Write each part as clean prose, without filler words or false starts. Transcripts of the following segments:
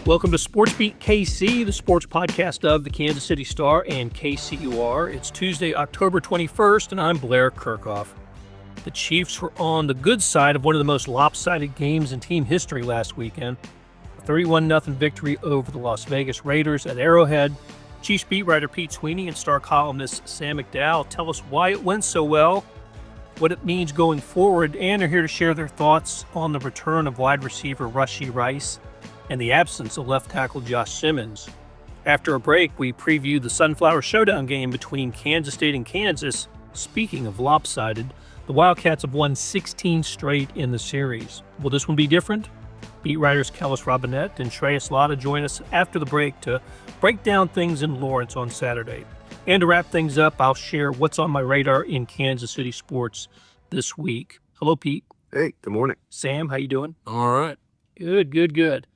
Welcome to SportsBeat KC, the sports podcast of the Kansas City Star and KCUR. It's Tuesday, October 21st, and I'm Blair Kirchhoff. The Chiefs were on the good side of one of the most lopsided games in team history last weekend. A 31-0 victory over the Las Vegas Raiders at Arrowhead. Chiefs beat writer Pete Sweeney and Star columnist Sam McDowell tell us why it went so well, what it means going forward, and are here to share their thoughts on the return of wide receiver Rashee Rice and the absence of left tackle Josh Simmons. After a break, we preview the Sunflower Showdown game between Kansas State and Kansas. Speaking of lopsided, the Wildcats have won 16 straight in the series. Will this one be different? Beat writers Kellis, Robinett, and Shreyas Laddha join us after the break to break down things in Lawrence on Saturday. And to wrap things up, I'll share what's on my radar in Kansas City sports this week. Hello, Pete. Hey, good morning. Sam, how you doing? All right. Good.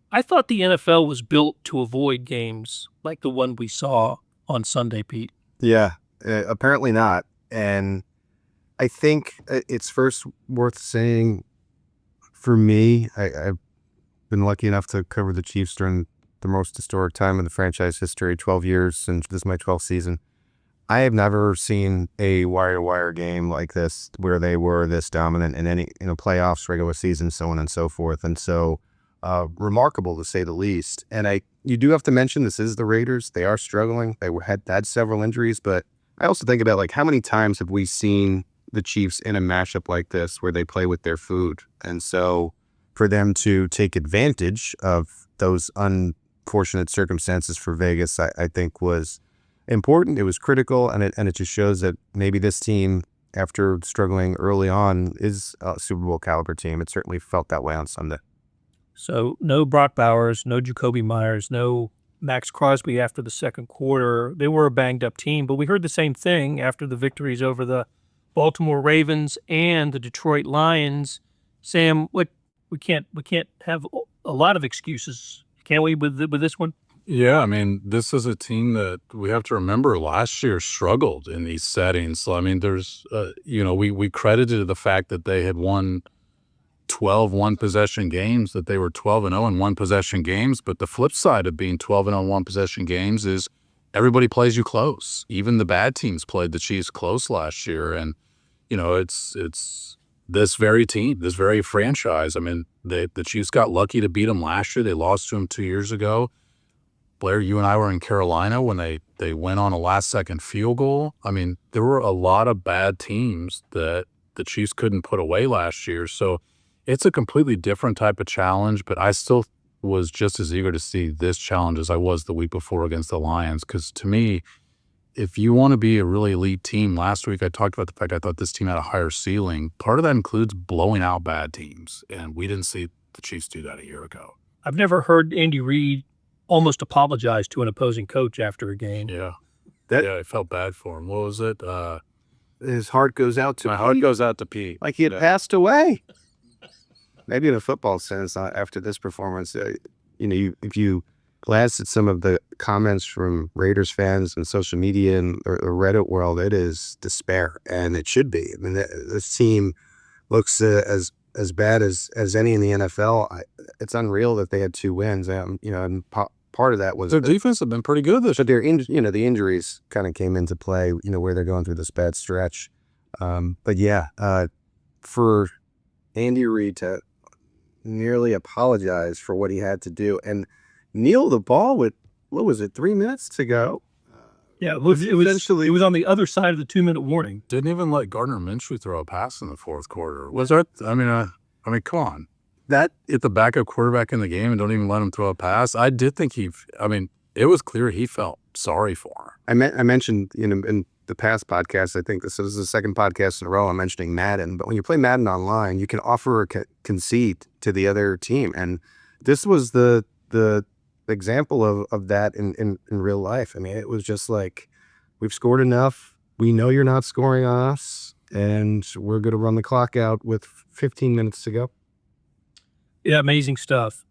I thought the NFL was built to avoid games like the one we saw on Sunday, Pete. Yeah, apparently not. And I think it's first worth saying for me, I've been lucky enough to cover the Chiefs during the most historic time in the franchise history, 12 years since this is my 12th season. I have never seen a wire-to-wire game like this where they were this dominant in any playoffs, regular season, so on and so forth. And so remarkable to say the least. And you do have to mention this is the Raiders. They are struggling. They had several injuries, but I also think about how many times have we seen the Chiefs in a matchup like this where they play with their food. And so for them to take advantage of those unfortunate circumstances for Vegas, I think was important. It was critical, and it just shows that maybe this team, after struggling early on, is a Super Bowl caliber team. It certainly felt that way on Sunday. So no Brock Bowers, no Jacoby Myers, no Max Crosby after the second quarter. They were a banged-up team, but we heard the same thing after the victories over the Baltimore Ravens and the Detroit Lions. Sam, we can't have a lot of excuses, can we, with this one? Yeah, I mean, this is a team that we have to remember last year struggled in these settings. So, I mean, there's, we credited the fact that they had won 12 one-possession games, that they were 12-0 in one-possession games. But the flip side of being 12-0 in one-possession games is everybody plays you close. Even the bad teams played the Chiefs close last year. And, it's this very team, this very franchise. I mean, the Chiefs got lucky to beat them last year. They lost to them 2 years ago. Blair, you and I were in Carolina when they went on a last-second field goal. I mean, there were a lot of bad teams that the Chiefs couldn't put away last year. So it's a completely different type of challenge, but I still was just as eager to see this challenge as I was the week before against the Lions. Because to me, if you want to be a really elite team, last week I talked about the fact I thought this team had a higher ceiling. Part of that includes blowing out bad teams, and we didn't see the Chiefs do that a year ago. I've never heard Andy Reid almost apologize to an opposing coach after a game. Yeah. I felt bad for him. What was it? His heart goes out to My heart goes out to Pete. like he had passed away. Maybe in a football sense, after this performance, if you glance at some of the comments from Raiders fans and social media and the Reddit world, it is despair, and it should be. I mean, this team looks as bad as any in the NFL. It's unreal that they had 2 wins. And part of that was their defense have been pretty good this year. But the injuries kind of came into play. Where they're going through this bad stretch. But yeah, for Andy Reid to nearly apologize for what he had to do and kneel the ball with 3 minutes to go. Yeah, it was on the other side of the 2-minute warning. Didn't even let Gardner Minshew throw a pass in the fourth quarter. Was that? I mean, come on. That if the backup quarterback in the game and don't even let him throw a pass. I did think it was clear he felt sorry for him. I mentioned in the past podcast, I think this is the second podcast in a row I'm mentioning Madden, but when you play Madden online, you can offer a concede to the other team, and this was the example of that in real life. I mean, it was just like, we've scored enough, we know you're not scoring on us, and we're going to run the clock out with 15 minutes to go. Yeah, amazing stuff.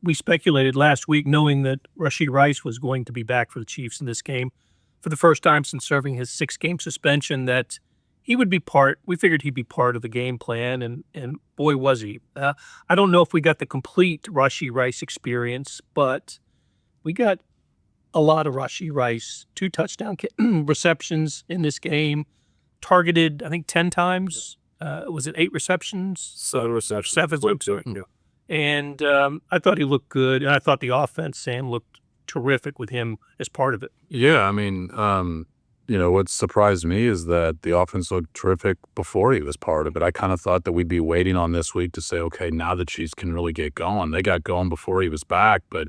We speculated last week, knowing that Rashee Rice was going to be back for the Chiefs in this game for the first time since serving his 6-game suspension, that he would be part. We figured he'd be part of the game plan, and boy was he. I don't know if we got the complete Rashee Rice experience, but we got a lot of Rashee Rice. 2 touchdown receptions in this game, targeted I think 10 times. Was it 8 receptions? 7 receptions. 7. And I thought he looked good, and I thought the offense, Sam, looked terrific with him as part of it. Yeah, I mean, what surprised me is that the offense looked terrific before he was part of it. I kind of thought that we'd be waiting on this week to say, okay, now the Chiefs can really get going. They got going before he was back, but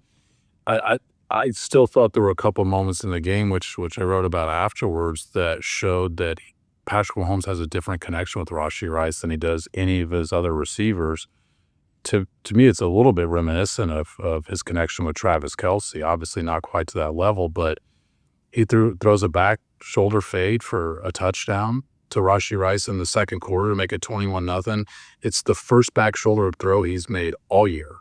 I still thought there were a couple moments in the game, which I wrote about afterwards, that showed that Patrick Mahomes has a different connection with Rashee Rice than he does any of his other receivers. To me, it's a little bit reminiscent of his connection with Travis Kelce. Obviously not quite to that level, but he throws a back shoulder fade for a touchdown to Rashee Rice in the second quarter to make it 21-0. It's the first back shoulder throw he's made all year.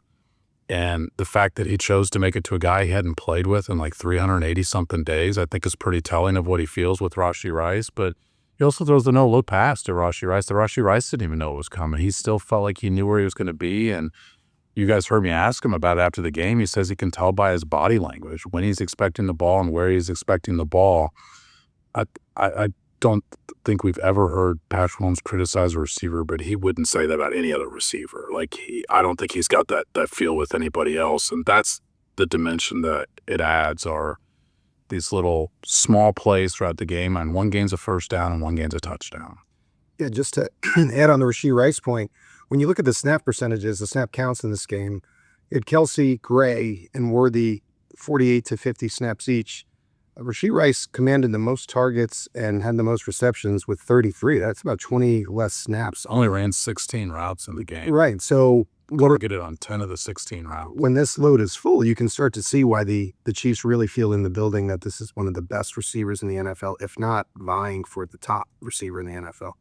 And the fact that he chose to make it to a guy he hadn't played with in like 380-something days, I think is pretty telling of what he feels with Rashee Rice. But he also throws the no-look pass to Rashee Rice. The Rashee Rice didn't even know it was coming. He still felt like he knew where he was going to be. And you guys heard me ask him about it after the game. He says he can tell by his body language when he's expecting the ball and where he's expecting the ball. I don't think we've ever heard Patrick Mahomes criticize a receiver, but he wouldn't say that about any other receiver. I don't think he's got that feel with anybody else. And that's the dimension that it adds, are these little small plays throughout the game, and one gains a first down and one gains a touchdown. Yeah, just to add on the Rashee Rice point, when you look at the snap percentages, the snap counts in this game, you had Kelce, Gray, and Worthy 48 to 50 snaps each. Rashee Rice commanded the most targets and had the most receptions with 33. That's about 20 less snaps. Only ran 16 routes in the game. Right. So Get it on 10 of the 16 routes. When this load is full, you can start to see why the Chiefs really feel in the building that this is one of the best receivers in the NFL, if not vying for the top receiver in the NFL.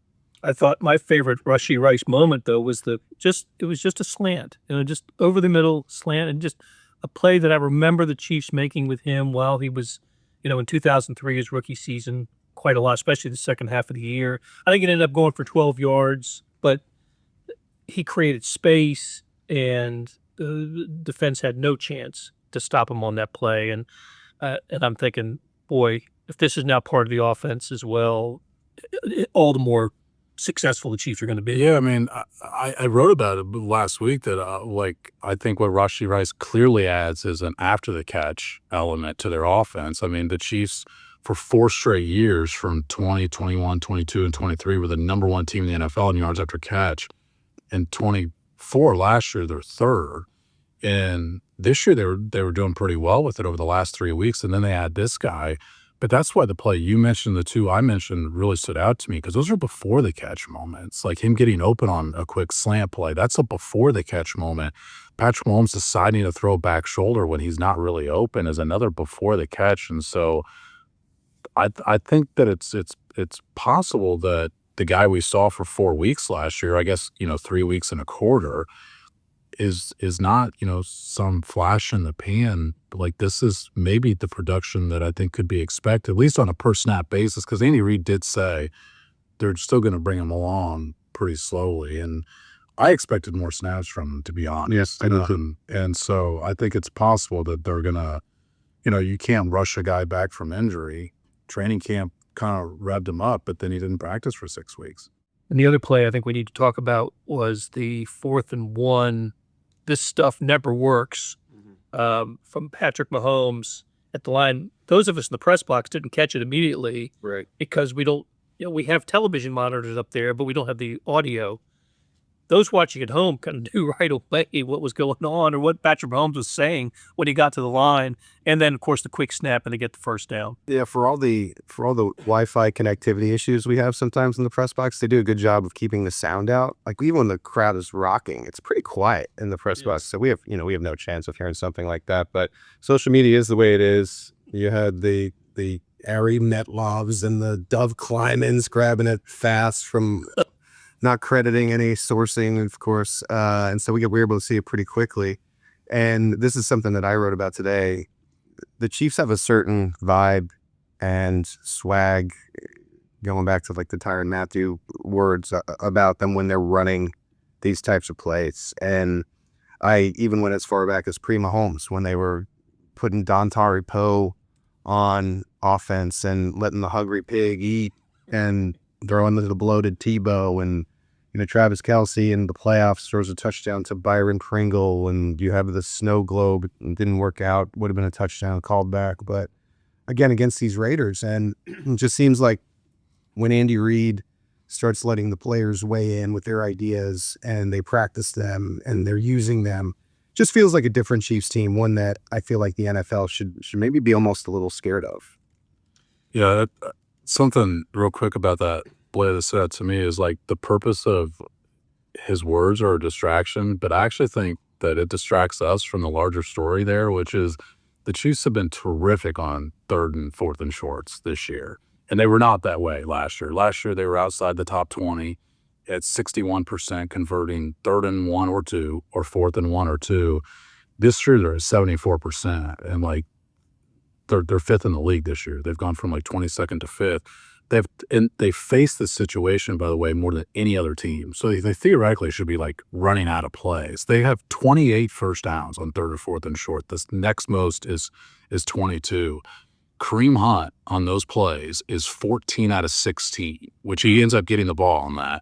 I thought my favorite Rashee Rice moment, though, was it was just a slant, just over the middle slant, and just a play that I remember the Chiefs making with him while he was, in 2003, his rookie season, quite a lot, especially the second half of the year. I think it ended up going for 12 yards, but he created space, and the defense had no chance to stop him on that play. And I'm thinking, boy, if this is now part of the offense as well, all the more successful the Chiefs are going to be. Yeah, I mean, I wrote about it last week that, I think what Rashee Rice clearly adds is an after-the-catch element to their offense. I mean, the Chiefs, for 4 straight years from 20, 21, 22, and 23, were the number 1 team in the NFL in yards after catch. In 24 last year, they're 3rd. And this year, they were doing pretty well with it over the last 3 weeks, and then they add this guy. But that's why the play you mentioned, the 2 I mentioned, really stood out to me, because those are before the catch moments. Like him getting open on a quick slant play, that's a before the catch moment. Patrick Mahomes deciding to throw back shoulder when he's not really open is another before the catch. And so I think that it's possible that the guy we saw for 4 weeks last year, I guess, 3 weeks and a quarter, is not, some flash in the pan. Like, this is maybe the production that I think could be expected, at least on a per snap basis, because Andy Reid did say they're still going to bring him along pretty slowly. And I expected more snaps from him, to be honest. Yes, I know. And so I think it's possible that they're going to, you can't rush a guy back from injury. Training camp kind of revved him up, but then he didn't practice for 6 weeks. And the other play I think we need to talk about was the 4th and 1. This stuff never works, from Patrick Mahomes at the line. Those of us in the press box didn't catch it immediately, Right. because we don't, we have television monitors up there, but we don't have the audio. Those watching at home kind of knew right away what was going on or what Patrick Mahomes was saying when he got to the line. And then, of course, the quick snap and they get the first down. Yeah, for all the Wi-Fi connectivity issues we have sometimes in the press box, they do a good job of keeping the sound out. Like, even when the crowd is rocking, it's pretty quiet in the press box. So we have no chance of hearing something like that. But social media is the way it is. You had the Ari Metlovs and the Dove Klymans grabbing it fast from not crediting any sourcing, of course. And so we were able to see it pretty quickly. And this is something that I wrote about today. The Chiefs have a certain vibe and swag going back to like the Tyrann Mathieu words about them when they're running these types of plays. And I even went as far back as pre-Mahomes when they were putting Dontari Poe on offense and letting the hungry pig eat and throwing the bloated Tebow, and Travis Kelce in the playoffs throws a touchdown to Byron Pringle, and you have the snow globe. It didn't work out. Would have been a touchdown called back. But again, against these Raiders, and it just seems like when Andy Reid starts letting the players weigh in with their ideas and they practice them and they're using them, just feels like a different Chiefs team, one that I feel like the NFL should maybe be almost a little scared of. Yeah, something real quick about that Blair that said to me is like the purpose of his words are a distraction, but I actually think that it distracts us from the larger story there, which is the Chiefs have been terrific on 3rd and 4th and shorts this year. And they were not that way last year. Last year, they were outside the top 20 at 61% converting 3rd and 1 or 2 or 4th and 1 or 2. This year, they're at 74%. And like they're 5th in the league this year. They've gone from like 22nd to 5th. They face this situation, by the way, more than any other team. So they theoretically should be like running out of plays. They have 28 first downs on 3rd or 4th and short. The next most is 22. Kareem Hunt on those plays is 14 out of 16, which he ends up getting the ball on that.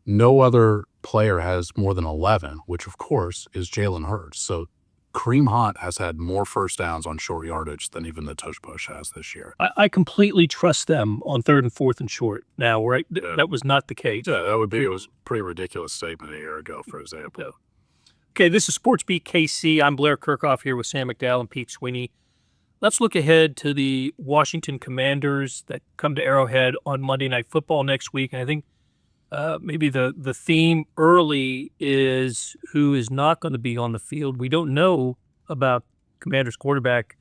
No other player has more than 11, which of course is Jalen Hurts. So Kareem Hunt has had more first downs on short yardage than even the tush push has this year. I completely trust them on 3rd and 4th and short now, right? That was not the case. Yeah, it was a pretty ridiculous statement a year ago, for example. Yeah. Okay, this is SportsBeat KC. I'm Blair Kirchhoff here with Sam McDowell and Pete Sweeney. Let's look ahead to the Washington Commanders that come to Arrowhead on Monday Night Football next week. And I think maybe the theme early is who is not going to be on the field. We don't know about Commanders quarterback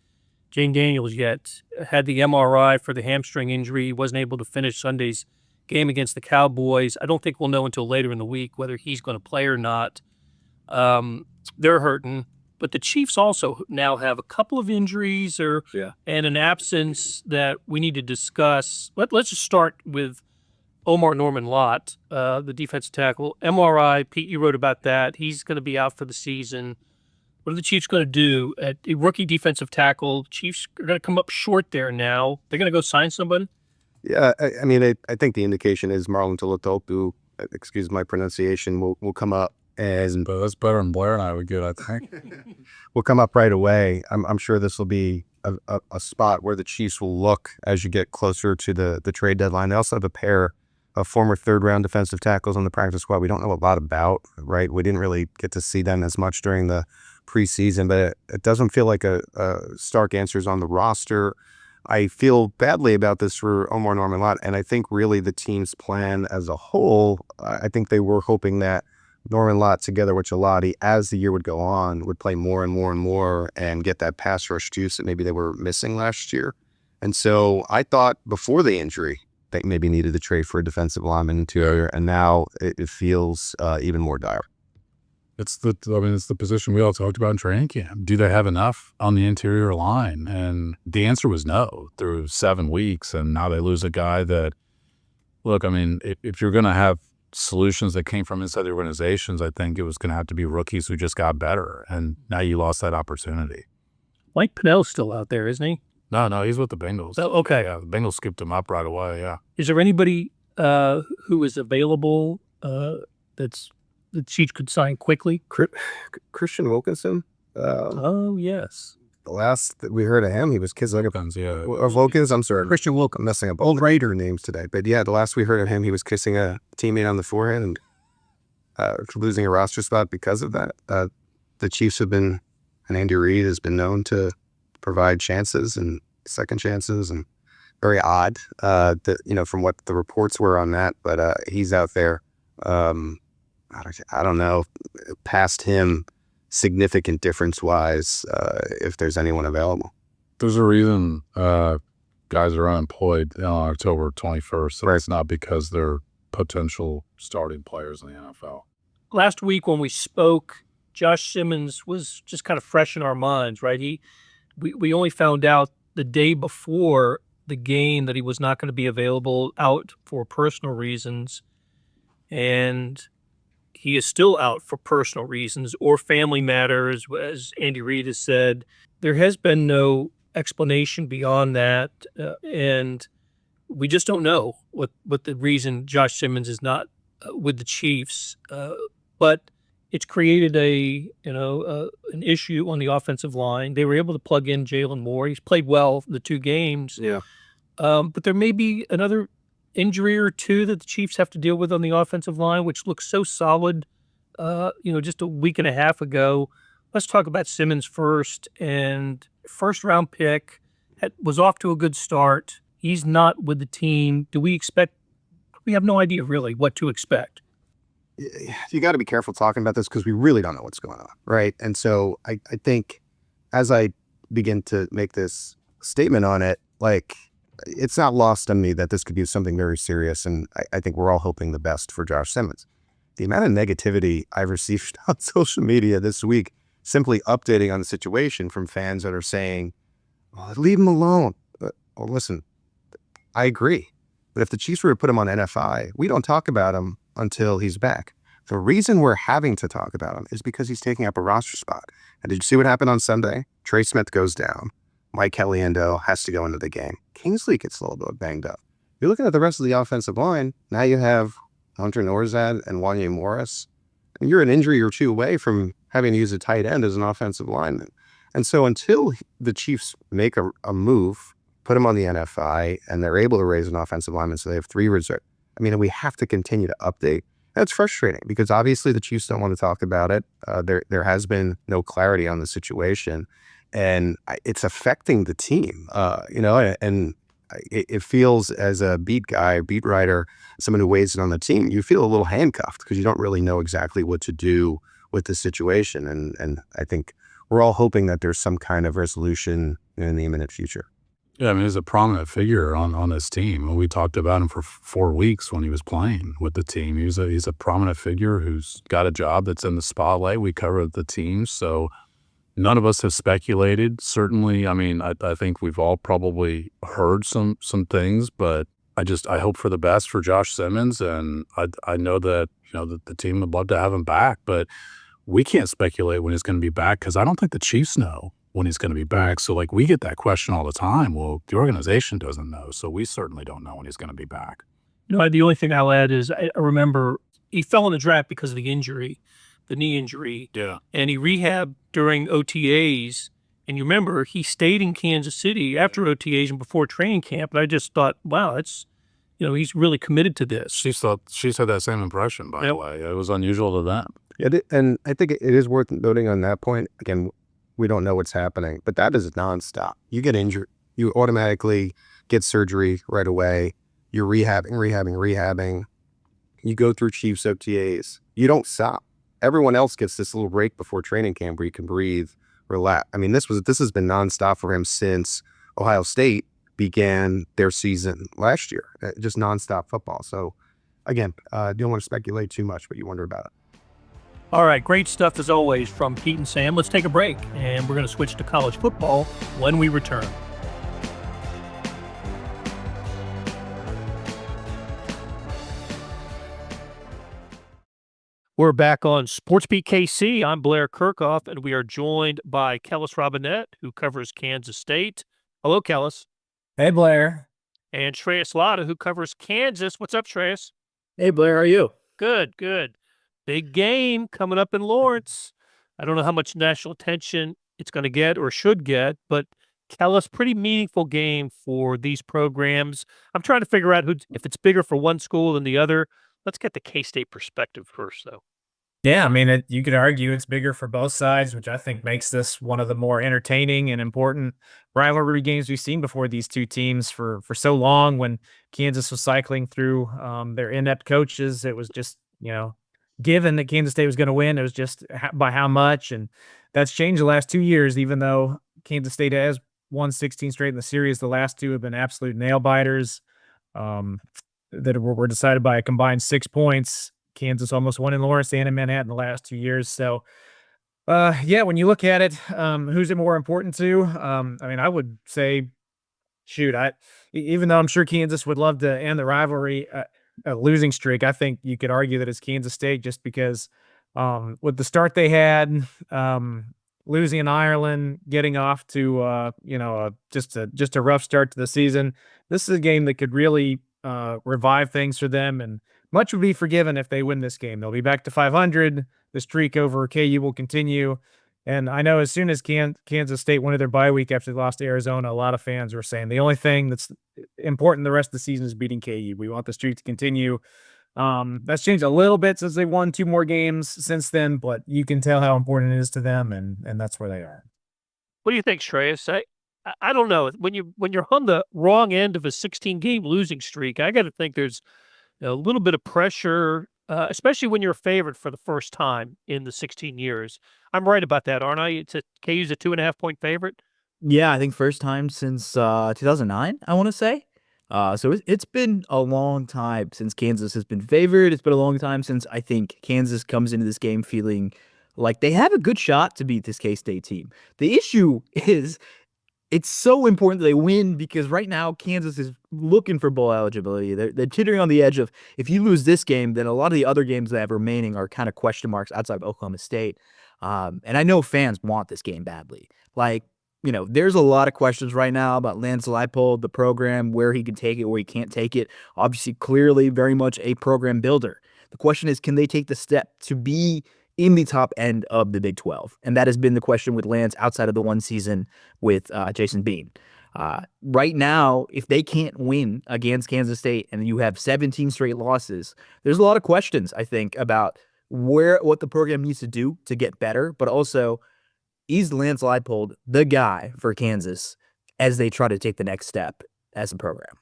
Jane Daniels yet. Had the MRI for the hamstring injury. He wasn't able to finish Sunday's game against the Cowboys. I don't think we'll know until later in the week whether he's going to play or not. They're hurting. But the Chiefs also now have a couple of injuries and an absence that we need to discuss. Let's just start with Omarr Norman-Lott, the defensive tackle. MRI, Pete, you wrote about that. He's going to be out for the season. What are the Chiefs going to do at a rookie defensive tackle? Chiefs are going to come up short there now. They're going to go sign somebody? Yeah, I think the indication is Marlon Tolotopu, excuse my pronunciation, will come up. And but that's better than Blair and I would get, I think. Will come up right away. I'm sure this will be a spot where the Chiefs will look as you get closer to the trade deadline. They also have a pair of former 3rd-round defensive tackles on the practice squad we don't know a lot about, right? We didn't really get to see them as much during the preseason, but it doesn't feel like a stark answer is on the roster. I feel badly about this for Omarr Norman-Lott, and I think really the team's plan as a whole, I think they were hoping that Norman-Lott together with Laddha, as the year would go on, would play more and more and more and get that pass rush juice that maybe they were missing last year. And so I thought before the injury, they maybe needed to trade for a defensive lineman interior, and now it feels even more dire. It's the position we all talked about in training camp. Do they have enough on the interior line? And the answer was no through 7 weeks, and now they lose a guy that, look, if you're going to have solutions that came from inside the organizations, I think it was going to have to be rookies who just got better, and now you lost that opportunity. Mike Pennell's still out there, isn't he? No, he's with the Bengals. Oh, okay. Yeah, the Bengals scooped him up right away, yeah. Is there anybody who is available that's the Chiefs could sign quickly? Christian Wilkinson? Oh, yes. The last that we heard of him, he was kissing Wilkins, yeah. Wilkins, I'm sorry. Christian Wilkins. I'm messing up old Raider names today. But yeah, the last we heard of him, he was kissing a teammate on the forehead and losing a roster spot because of that. The Chiefs have been, and Andy Reid has been known to provide chances and second chances, and very odd from what the reports were on that. But he's out there. I don't know, past him, significant difference-wise, if there's anyone available. There's a reason guys are unemployed on October 21st. So right. It's not because they're potential starting players in the NFL. Last week when we spoke, Josh Simmons was just kind of fresh in our minds, right? We only found out the day before the game that he was not going to be available, out for personal reasons. And he is still out for personal reasons or family matters, as Andy Reid has said. There has been no explanation beyond that, and we just don't know what the reason Josh Simmons is not with the Chiefs. But it's created an issue on the offensive line. They were able to plug in Jalen Moore. He's played well the 2 games. Yeah. But there may be another injury or two that the Chiefs have to deal with on the offensive line, which looks so solid, just a week and a half ago. Let's talk about Simmons first. And first-round pick, was off to a good start. He's not with the team. We have no idea really what to expect. You got to be careful talking about this because we really don't know what's going on, right? And so I think as I begin to make this statement on it, it's not lost on me that this could be something very serious, and I think we're all hoping the best for Josh Simmons. The amount of negativity I've received on social media this week, simply updating on the situation from fans that are saying, "Oh, leave him alone." Well, listen, I agree. But if the Chiefs were to put him on NFI, we don't talk about him until he's back. The reason we're having to talk about him is because he's taking up a roster spot. And did you see what happened on Sunday? Trey Smith goes down. Mike Caliendo has to go into the game. Kingsley gets a little bit banged up. You're looking at the rest of the offensive line. Now you have Hunter Norzad and Wanya Morris. And you're an injury or two away from having to use a tight end as an offensive lineman. And so until the Chiefs make a move, put him on the NFI, and they're able to raise an offensive lineman so they have 3 reserve, we have to continue to update. That's frustrating because obviously the Chiefs don't want to talk about it. There has been no clarity on the situation, and it's affecting the team. And it feels, as a beat writer, someone who weighs in on the team, you feel a little handcuffed because you don't really know exactly what to do with the situation. And I think we're all hoping that there's some kind of resolution in the imminent future. Yeah, he's a prominent figure on this team. We talked about him for 4 weeks when he was playing with the team. He's a prominent figure who's got a job that's in the spotlight. We cover the team, so none of us have speculated. Certainly, I think we've all probably heard some things, but I hope for the best for Josh Simmons, and I know that that the team would love to have him back, but we can't speculate when he's going to be back because I don't think the Chiefs know when he's going to be back. So we get that question all the time. Well, the organization doesn't know. So we certainly don't know when he's going to be back. The only thing I'll add is I remember he fell in the draft because of the injury, the knee injury. Yeah. And he rehabbed during OTAs. And you remember he stayed in Kansas City after OTAs and before training camp. And I just thought, wow, it's, he's really committed to this. She's had that same impression, by the way. It was unusual to them. And I think it is worth noting on that point. Again, we don't know what's happening, but that is nonstop. You get injured, you automatically get surgery right away. You're rehabbing. You go through Chiefs OTAs. You don't stop. Everyone else gets this little break before training camp where you can breathe, relax. This has been nonstop for him since Ohio State began their season last year. Just nonstop football. So again, don't want to speculate too much, but you wonder about it. All right, great stuff as always from Pete and Sam. Let's take a break, and we're going to switch to college football when we return. We're back on SportsBeat KC. I'm Blair Kirchhoff, and we are joined by Kellis Robinett, who covers Kansas State. Hello, Kellis. Hey, Blair. And Shreyas Laddha, who covers Kansas. What's up, Shreyas? Hey, Blair. How are you? Good. Big game coming up in Lawrence. I don't know how much national attention it's going to get or should get, but Kellis, pretty meaningful game for these programs. I'm trying to figure out if it's bigger for one school than the other. Let's get the K-State perspective first, though. Yeah, you could argue it's bigger for both sides, which I think makes this one of the more entertaining and important rivalry games we've seen before these two teams for so long. When Kansas was cycling through their inept coaches, it was just, given that Kansas State was going to win. It was just by how much, and that's changed the last 2 years, even though Kansas State has won 16 straight in the series. The last 2 have been absolute nail-biters that were decided by a combined 6 points. Kansas almost won in Lawrence and in Manhattan the last 2 years. So, when you look at it, who's it more important to? I would say shoot, even though I'm sure Kansas would love to end the rivalry, a losing streak, I think you could argue that it's Kansas State just because with the start they had, losing in Ireland, getting off to just a rough start to the season. This is a game that could really revive things for them, and much would be forgiven if they win this game. They'll be back to 500. The streak over KU will continue. And I know as soon as Kansas State went to their bye week after they lost to Arizona, a lot of fans were saying the only thing that's important the rest of the season is beating KU. We want the streak to continue. That's changed a little bit since they won 2 more games since then, but you can tell how important it is to them, and that's where they are. What do you think, Shreyas? I don't know. When you're on the wrong end of a 16-game losing streak, I got to think there's a little bit of pressure, especially when you're a favorite for the first time in the 16 years. I'm right about that, aren't I? KU's a 2.5-point favorite. Yeah, I think first time since 2009, I want to say. So it's been a long time since Kansas has been favored. It's been a long time since I think Kansas comes into this game feeling like they have a good shot to beat this K-State team. The issue is it's so important that they win because right now Kansas is looking for bowl eligibility. They're teetering on the edge of if you lose this game, then a lot of the other games they have remaining are kind of question marks outside of Oklahoma State. And I know fans want this game badly. There's a lot of questions right now about Lance Leipold, the program, where he can take it, where he can't take it. Obviously, clearly very much a program builder. The question is, can they take the step to be in the top end of the Big 12? And that has been the question with Lance outside of the one season with Jason Bean. Right now, if they can't win against Kansas State and you have 17 straight losses, there's a lot of questions, I think, about what the program needs to do to get better, but also, is Lance Leipold the guy for Kansas as they try to take the next step as a program?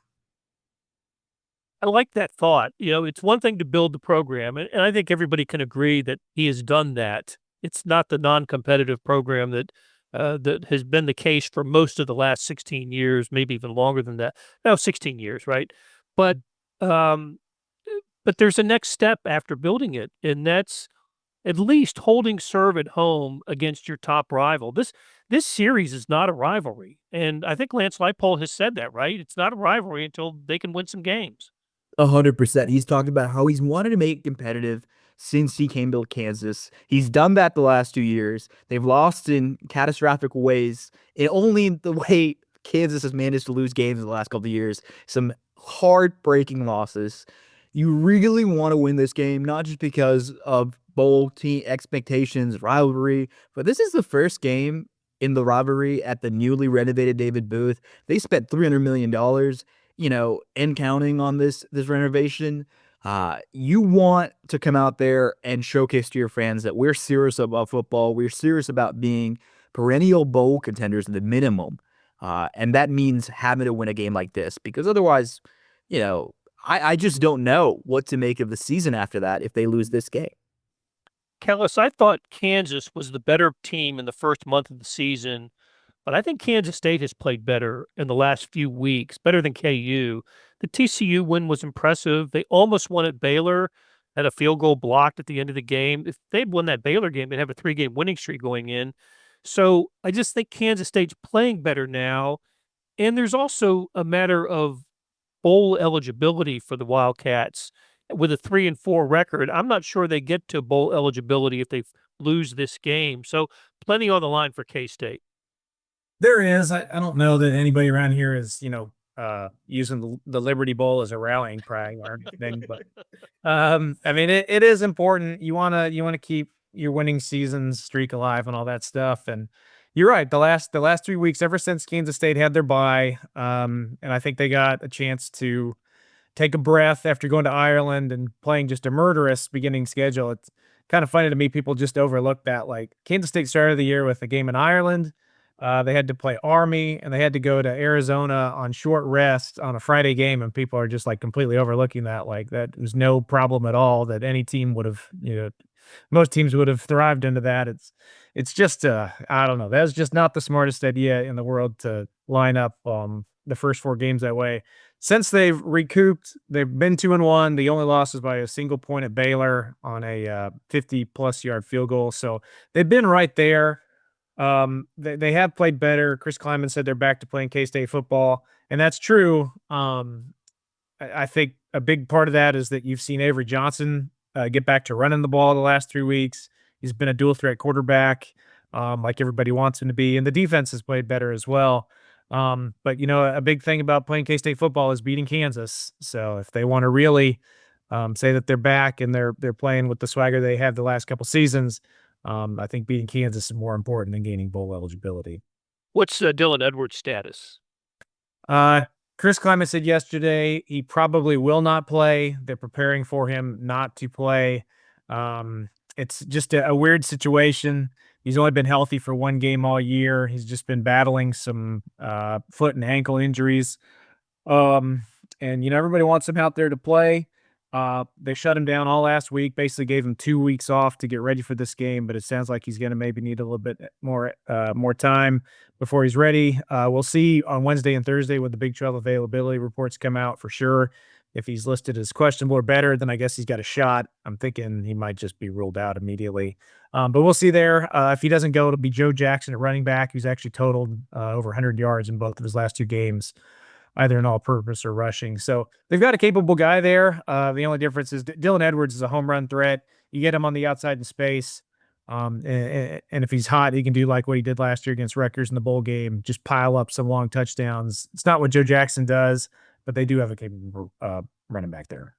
I like that thought. It's one thing to build the program, and I think everybody can agree that he has done that. It's not the non-competitive program that has been the case for most of the last 16 years, maybe even longer than that. No, 16 years, right? But there's a next step after building it, and that's at least holding serve at home against your top rival. This series is not a rivalry, and I think Lance Leipold has said that, right? It's not a rivalry until they can win some games. 100%. He's talked about how he's wanted to make it competitive since he came to Kansas. He's done that the last 2 years. They've lost in catastrophic ways. Only the way Kansas has managed to lose games in the last couple of years, some heartbreaking losses. You really want to win this game, not just because of bowl team expectations, rivalry, but this is the first game in the rivalry at the newly renovated David Booth. They spent $300 million, and counting on this renovation. You want to come out there and showcase to your fans that we're serious about football. We're serious about being perennial bowl contenders at the minimum. And that means having to win a game like this because otherwise, I just don't know what to make of the season after that if they lose this game. Kellis, I thought Kansas was the better team in the first month of the season, but I think Kansas State has played better in the last few weeks, better than KU. The TCU win was impressive. They almost won at Baylor, had a field goal blocked at the end of the game. If they'd won that Baylor game, they'd have a 3-game winning streak going in. So I just think Kansas State's playing better now. And there's also a matter of bowl eligibility for the Wildcats. With a 3-4 record, I'm not sure they get to bowl eligibility if they lose this game. So plenty on the line for K-State. There is. I don't know that anybody around here is, using the Liberty Bowl as a rallying cry or anything, but it is important. You want to keep your winning season streak alive and all that stuff. And you're right. The last 3 weeks, ever since Kansas State had their bye, and I think they got a chance to take a breath after going to Ireland and playing just a murderous beginning schedule. It's kind of funny to me. People just overlook that. Like Kansas State started the year with a game in Ireland. They had to play Army and they had to go to Arizona on short rest on a Friday game. And people are just like completely overlooking that. Like that was no problem at all that any team would have, most teams would have thrived into that. It's just, I don't know. That's just not the smartest idea in the world to line up the first 4 games that way. Since they've recouped, they've been 2-1. The only loss is by a single point at Baylor on a 50-plus yard field goal. So they've been right there. They have played better. Chris Kleiman said they're back to playing K-State football, and that's true. I think a big part of that is that you've seen Avery Johnson get back to running the ball the last 3 weeks. He's been a dual threat quarterback, like everybody wants him to be, and the defense has played better as well. But a big thing about playing K-State football is beating Kansas. So if they want to really say that they're back and they're playing with the swagger they had the last couple seasons, I think beating Kansas is more important than gaining bowl eligibility. What's Dylan Edwards' status? Chris Kleiman said yesterday he probably will not play. They're preparing for him not to play. It's just a weird situation. He's only been healthy for one game all year. He's just been battling some foot and ankle injuries. And everybody wants him out there to play. They shut him down all last week, basically gave him 2 weeks off to get ready for this game, but it sounds like he's going to maybe need a little bit more time before he's ready. We'll see on Wednesday and Thursday when the Big 12 availability reports come out for sure. If he's listed as questionable or better, then I guess he's got a shot. I'm thinking he might just be ruled out immediately. But we'll see there. If he doesn't go, it'll be Joe Jackson at running back, who's actually totaled over 100 yards in both of his last 2 games, either in all-purpose or rushing. So they've got a capable guy there. The only difference is Dylan Edwards is a home run threat. You get him on the outside in space, and if he's hot, he can do like what he did last year against Rutgers in the bowl game, just pile up some long touchdowns. It's not what Joe Jackson does, but they do have a capable running back there.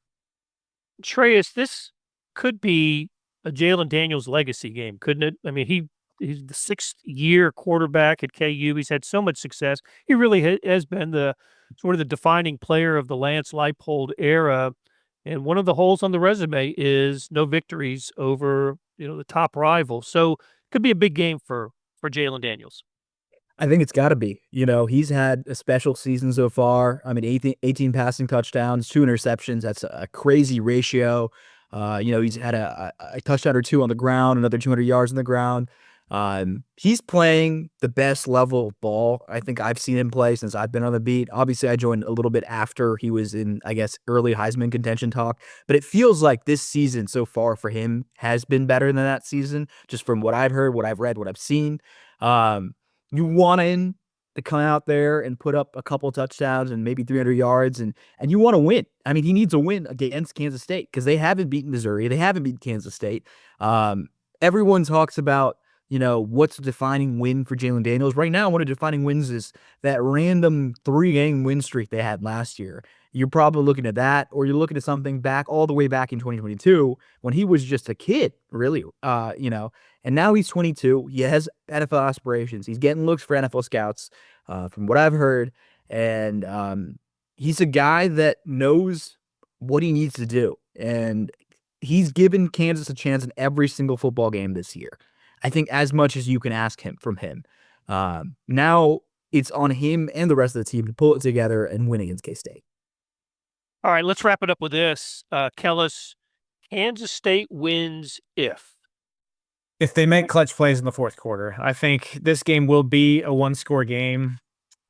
Shreyas, this could be a Jalen Daniels legacy game, couldn't it? I mean, he's the 6th-year quarterback at KU. He's had so much success. He really has been the sort of the defining player of the Lance Leipold era. And one of the holes on the resume is no victories over, the top rival. So it could be a big game for Jalen Daniels. I think it's got to be. He's had a special season so far. I mean, 18 passing touchdowns, 2 interceptions. That's a crazy ratio. He's had a touchdown or 2 on the ground, another 200 yards on the ground. He's playing the best level of ball I think I've seen him play since I've been on the beat. Obviously, I joined a little bit after he was in, I guess, early Heisman contention talk, but it feels like this season so far for him has been better than that season, just from what I've heard, what I've read, what I've seen. You want him to come out there and put up a couple touchdowns and maybe 300 yards, and you want to win. I mean, he needs a win against Kansas State because they haven't beaten Missouri. They haven't beaten Kansas State. Everyone talks about, what's the defining win for Jalen Daniels. Right now, one of the defining wins is that random 3-game win streak they had last year. You're probably looking at that, or you're looking at something all the way back in 2022 when he was just a kid, really, and now he's 22. He has NFL aspirations. He's getting looks for NFL scouts, from what I've heard, and he's a guy that knows what he needs to do, and he's given Kansas a chance in every single football game this year. I think as much as you can ask from him. Now it's on him and the rest of the team to pull it together and win against K-State. All right, let's wrap it up with this. Kellis, Kansas State wins if they make clutch plays in the fourth quarter. I think this game will be a 1-score game.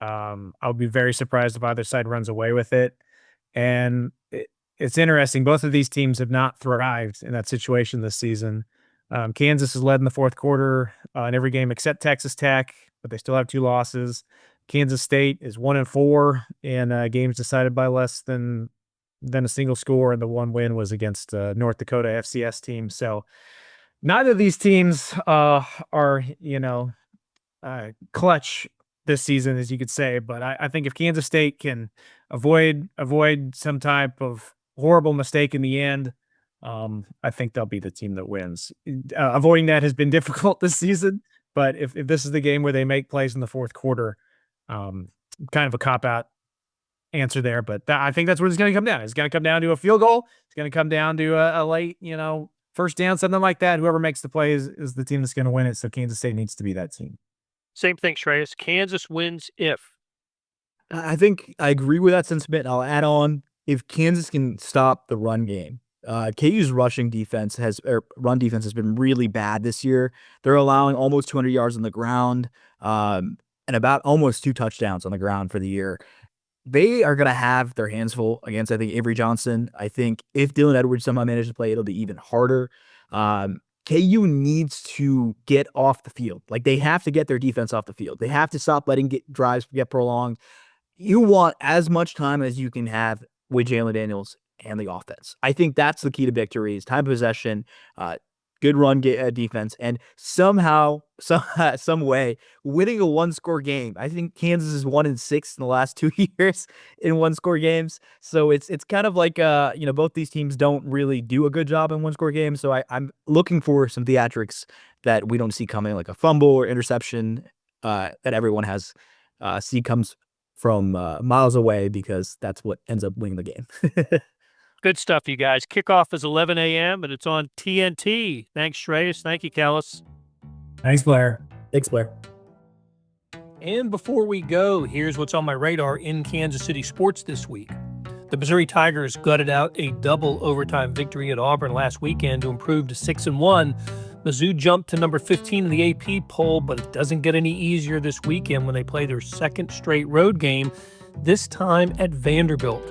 I'll be very surprised if either side runs away with it. And it's interesting. Both of these teams have not thrived in that situation this season. Kansas has led in the fourth quarter in every game except Texas Tech, but they still have 2 losses. Kansas State is 1-4 in games decided by less than a single score, and the one win was against North Dakota FCS team. So neither of these teams are, clutch this season, as you could say. But I think if Kansas State can avoid some type of horrible mistake in the end, I think they'll be the team that wins. Avoiding that has been difficult this season, but if this is the game where they make plays in the fourth quarter, kind of a cop-out answer there, but I think that's what it's going to come down. It's going to come down to a field goal. It's going to come down to a late, first down, something like that. Whoever makes the play is the team that's going to win it, so Kansas State needs to be that team. Same thing, Shreyas. Kansas wins if. I think I agree with that sentiment. I'll add on, if Kansas can stop the run game. KU's run defense has been really bad this year. They're allowing almost 200 yards on the ground, and about almost 2 touchdowns on the ground for the year. They are going to have their hands full against, I think, Avery Johnson. I think if Dylan Edwards somehow manages to play, it'll be even harder. KU needs to get off the field. Like, they have to get their defense off the field. They have to stop letting drives get prolonged. You want as much time as you can have with Jalen Daniels and the offense. I think that's the key to victory is time of possession, good run defense, and somehow, some way, winning a one-score game. I think Kansas is 1-6 in the last 2 years in one-score games. So it's kind of like both these teams don't really do a good job in one-score games. So I'm looking for some theatrics that we don't see coming, like a fumble or interception that everyone has see comes from miles away, because that's what ends up winning the game. Good stuff, you guys. Kickoff is 11 a.m. and it's on TNT. Thanks, Shreyas. Thank you, Kellis. Thanks, Blair. Thanks, Blair. And before we go, here's what's on my radar in Kansas City sports this week. The Missouri Tigers gutted out a double overtime victory at Auburn last weekend to improve to 6-1. Mizzou jumped to number 15 in the AP poll, but it doesn't get any easier this weekend when they play their second straight road game, this time at Vanderbilt.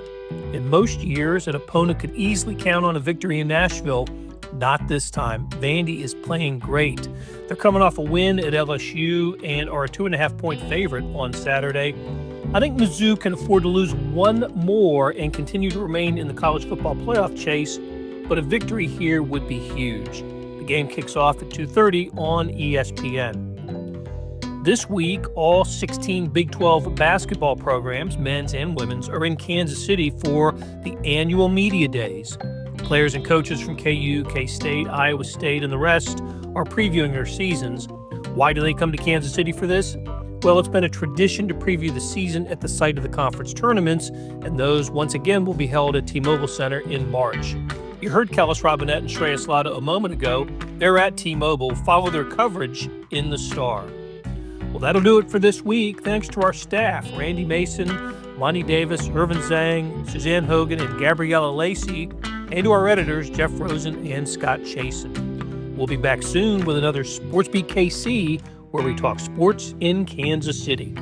In most years, an opponent could easily count on a victory in Nashville. Not this time. Vandy is playing great. They're coming off a win at LSU and are a 2.5-point favorite on Saturday. I think Mizzou can afford to lose one more and continue to remain in the college football playoff chase, but a victory here would be huge. The game kicks off at 2:30 on ESPN. This week, all 16 Big 12 basketball programs, men's and women's, are in Kansas City for the annual media days. Players and coaches from KU, K-State, Iowa State, and the rest are previewing their seasons. Why do they come to Kansas City for this? Well, it's been a tradition to preview the season at the site of the conference tournaments, and those, once again, will be held at T-Mobile Center in March. You heard Kellis, Robinett, and Shreyas Laddha a moment ago. They're at T-Mobile. Follow their coverage in the Star. Well, that'll do it for this week. Thanks to our staff, Randy Mason, Monty Davis, Irvin Zhang, Suzanne Hogan, and Gabriella Lacey, and to our editors, Jeff Rosen and Scott Chasen. We'll be back soon with another SportsBeat KC, where we talk sports in Kansas City.